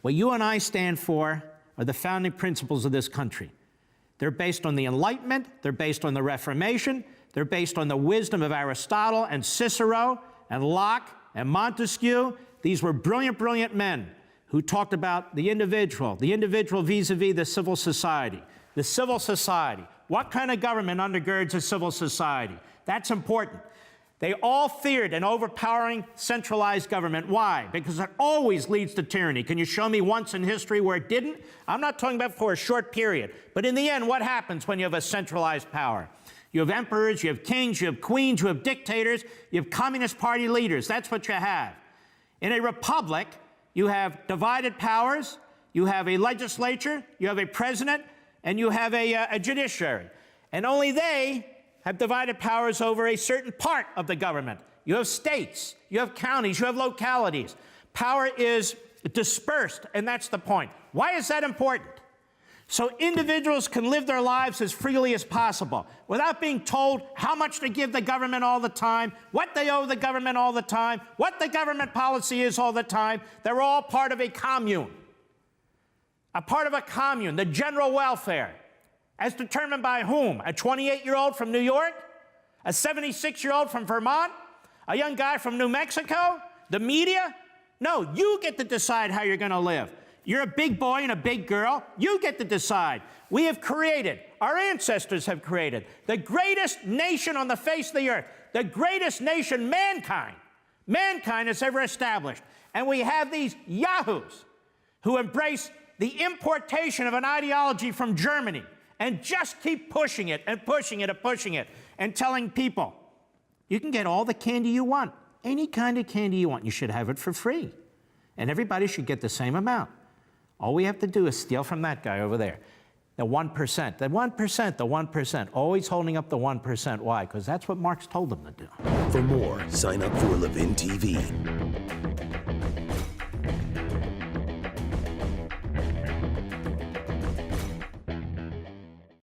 What you and I stand for are the founding principles of this country. They're based on the Enlightenment, they're based on the Reformation, they're based on the wisdom of Aristotle and Cicero and Locke and Montesquieu. These were brilliant, brilliant men who talked about the individual vis-a-vis the civil society. The civil society. What kind of government undergirds a civil society? That's important. They all feared an overpowering centralized government. Why? Because it always leads to tyranny. Can you show me once in history where it didn't? I'm not talking about for a short period. But in the end, what happens when you have a centralized power? You have emperors, you have kings, you have queens, you have dictators, you have Communist Party leaders. That's what you have. In a republic, you have divided powers, you have a legislature, you have a president, and you have a judiciary. And only they have divided powers over a certain part of the government. You have states, you have counties, you have localities. Power is dispersed, and that's the point. Why is that important? So individuals can live their lives as freely as possible without being told how much to give the government all the time, what they owe the government all the time, what the government policy is all the time. They're all part of a commune. A part of a commune, the general welfare. As determined by whom? A 28-year-old from New York? A 76-year-old from Vermont? A young guy from New Mexico? The media? No, you get to decide how you're going to live. You're a big boy and a big girl. You get to decide. We have created, our ancestors have created, the greatest nation on the face of the earth, the greatest nation mankind has ever established. And we have these yahoos who embrace the importation of an ideology from Germany and just keep pushing it and pushing it and pushing it and telling people, you can get all the candy you want, any kind of candy you want. You should have it for free. And everybody should get the same amount. All we have to do is steal from that guy over there. The 1%, the 1%, the 1%, always holding up the 1%. Why? Because that's what Marx told them to do. For more, sign up for Levin TV.